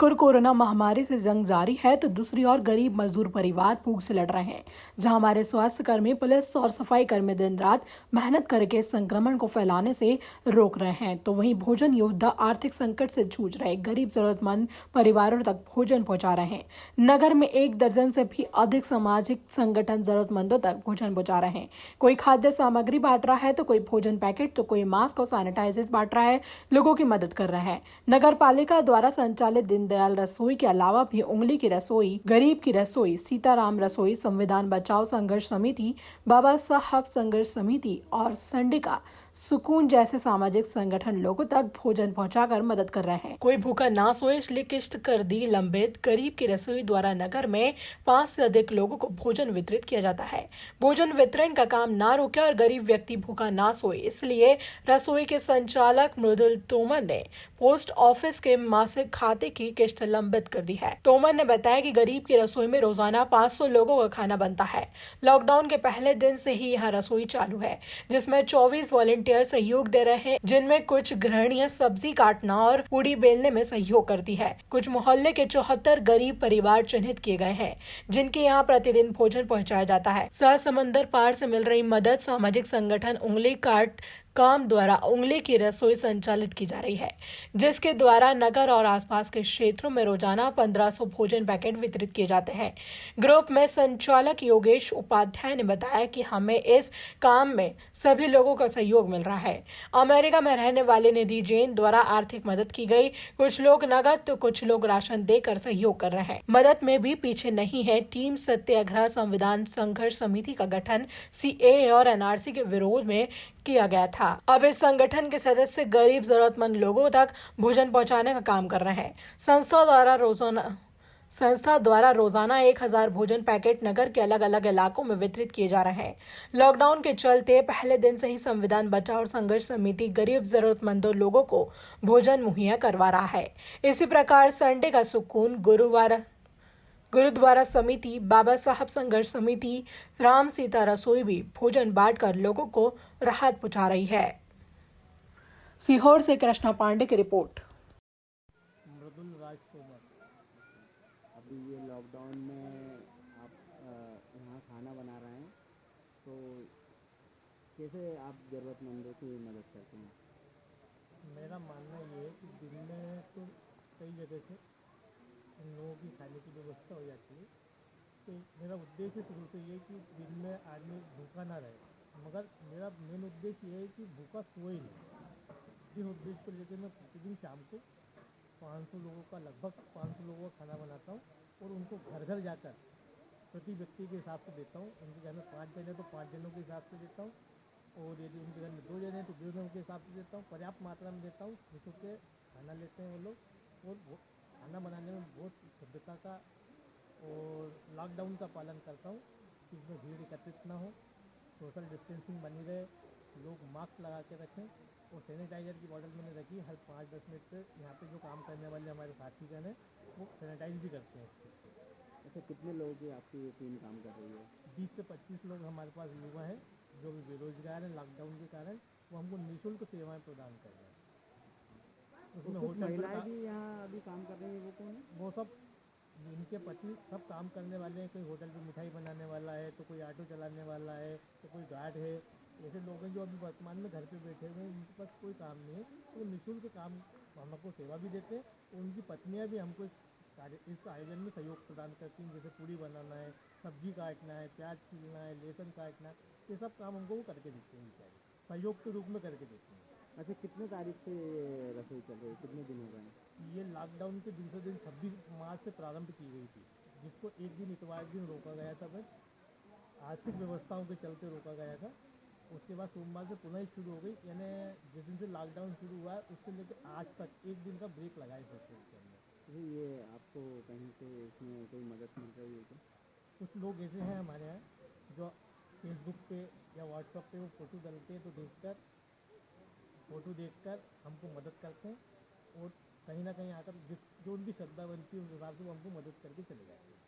एक और कोरोना महामारी से जंग जारी है तो दूसरी ओर गरीब मजदूर परिवार भूख से लड़ रहे हैं। जहां हमारे स्वास्थ्य कर्मी, पुलिस और सफाई कर्मी दिन रात मेहनत करके संक्रमण को फैलाने से रोक रहे हैं, तो वहीं भोजन योद्धा आर्थिक संकट से जूझ रहे गरीब जरूरतमंद परिवारों तक भोजन पहुंचा रहे हैं। नगर में 1 दर्जन से भी अधिक सामाजिक संगठन जरूरतमंदों तक भोजन पहुंचा रहे हैं। कोई खाद्य सामग्री बांट रहा है, तो कोई भोजन पैकेट, तो कोई मास्क और सैनिटाइजर बांट रहा है, लोगों की मदद कर रहा है। नगर पालिका द्वारा संचालित दीनदयाल रसोई के अलावा भी उंगली की रसोई, गरीब की रसोई, सीताराम रसोई, संविधान बचाओ संघर्ष समिति, बाबा साहब संघर्ष समिति और संडिका सुकून जैसे सामाजिक संगठन लोगों तक भोजन पहुंचाकर मदद कर रहे हैं। कोई भूखा ना सोए इसलिए किस्त कर दी लंबित। गरीब की रसोई द्वारा नगर में 5 से अधिक लोगों को भोजन वितरित किया जाता है। भोजन वितरण का काम ना रुके और गरीब व्यक्ति भूखा ना सोए, इसलिए रसोई के संचालक मृदुल तोमर ने पोस्ट ऑफिस के मासिक खाते की किस्त लंबित कर दी है। तोमर ने बताया कि गरीब की रसोई में रोजाना 500 लोगों का खाना बनता है। लॉकडाउन के पहले दिन से ही यहाँ रसोई चालू है, जिसमें 24 वॉलंटियर सहयोग दे रहे हैं, जिनमें कुछ गृहिणियां सब्जी काटना और पूड़ी बेलने में सहयोग करती है। कुछ मोहल्ले के 74 गरीब परिवार चिन्हित किए गए हैं, जिनके यहाँ प्रतिदिन भोजन पहुँचाया जाता है। समंदर पार से मिल रही मदद सामाजिक संगठन उंगली काट काम द्वारा उंगली की रसोई संचालित की जा रही है, जिसके द्वारा नगर और आसपास के क्षेत्रों में रोजाना 1500 भोजन पैकेट वितरित किए जाते हैं। ग्रुप में संचालक योगेश उपाध्याय ने बताया कि हमें इस काम में सभी लोगों का सहयोग मिल रहा है। अमेरिका में रहने वाले निधि जैन द्वारा आर्थिक मदद की गई। कुछ लोग नगद तो कुछ लोग राशन देकर सहयोग कर रहे हैं। मदद में भी पीछे नहीं है टीम सत्याग्रह संविधान संघर्ष समिति का गठन सीएए और एनआरसी के विरोध में किया गया था। अब इस संगठन के सदस्य गरीब जरूरतमंद लोगों तक भोजन पहुंचाने का काम कर रहे हैं। संस्था द्वारा रोजाना 1000 भोजन पैकेट नगर के अलग अलग इलाकों में वितरित किए जा रहे हैं। लॉकडाउन के चलते पहले दिन से ही संविधान बचाओ और संघर्ष समिति गरीब जरूरतमंदों लोगों को भोजन मुहैया करवा रहा है। इसी प्रकार संडे का सुकून, गुरुद्वारा समिति, बाबा साहब संघर्ष समिति, राम सीता रसोई भी भोजन बांटकर लोगों को राहत पहुंचा रही है। सीहोर से कृष्णा पांडे की रिपोर्ट। मृदुल राज तोमर। अभी ये लॉकडाउन में आप यहाँ खाना बना रहे हैं, तो कैसे आप ज़रूरतमंदों की मदद करते हैं? मेरा मानना ये है कि दिन में तो कई जगह से इन लोगों की खाने की व्यवस्था हो जाती है, तो मेरा उद्देश्य शुरू से ये है कि दिन में आदमी भूखा ना रहे, मगर मेरा मेन उद्देश्य ये है कि भूखा सोए नहीं। जिस उद्देश्य को लेकर मैं प्रतिदिन शाम को 500 लोगों का लगभग 500 लोगों का खाना बनाता हूँ और उनको घर घर जाकर प्रति व्यक्ति के हिसाब से देता हूँ। उनके घर में 5 जने तो 5 जनों के हिसाब से देता हूँ, और यदि उनके घर में 2 जने तो 2 जनों के हिसाब से देता हूँ। पर्याप्त मात्रा में देता हूँ, खुश होकर खाना लेते हैं वो लोग, और खाना बनाने में बहुत शुद्धता का और लॉकडाउन का पालन करता हूँ कि इसमें भीड़ एकत्रित ना हो, सोशल डिस्टेंसिंग बनी रहे, लोग मास्क लगा के रखें, और सैनिटाइजर की बॉटल मैंने रखी हर 5-10 मिनट पे। यहाँ पे जो काम करने वाले हमारे साथीगण हैं वो सैनिटाइज भी करते हैं। अच्छा, कितने लोगों की आपकी ये टीम काम कर रही है? 20 से 25 लोग हमारे पास युवा हैं जो भी बेरोजगार हैं लॉकडाउन के कारण, वो हमको निःशुल्क सेवाएं प्रदान कर रहे हैं। उसमें कुछ महिलाएं भी यहाँ अभी काम कर रही है, वो कौन है? वो सब इनके पति सब काम करने वाले हैं। कोई होटल पे मिठाई बनाने वाला है, तो कोई ऑटो चलाने वाला है, तो कोई गार्ड है। ऐसे लोग हैं जो अभी वर्तमान में घर पे बैठे हुए हैं, उनके पास कोई काम नहीं है, तो निःशुल्क काम हमको सेवा भी देते हैं। और उनकी पत्नियां भी हमको इस आयोजन में सहयोग प्रदान करती हैं, जैसे पूड़ी बनाना है, सब्जी काटना है, प्याज छीलना है, लहसुन काटना है, ये सब काम हमको वो करके देते हैं, सहयोग के रूप में करके देते हैं। अच्छा, कितने तारीख से रसोई चल रही है, कितने दिन हो गए हैं? ये लॉकडाउन के दूसरे दिन 26 मार्च से प्रारंभ की गई थी, जिसको एक दिन इतवार दिन रोका गया था, बस आर्थिक व्यवस्थाओं के चलते रोका गया था। उसके बाद सोमवार से पुनः शुरू हो गई, यानी जिस दिन से लॉकडाउन शुरू हुआ है उससे लेकर आज तक एक दिन का ब्रेक लगा है सबसे के अंदर। ये आपको कहीं से इसमें कोई मदद मिल रही है क्या? कुछ लोग ऐसे हैं हमारे यहाँ जो फेसबुक पे या व्हाट्सएप पे वो फ़ोटो डालते हैं, तो फ़ोटो देखकर हमको मदद करते हैं, और कहीं ना कहीं आकर जो उनकी श्रद्धा बनती है उस हिसाब से वो हमको मदद करके चले जाते हैं।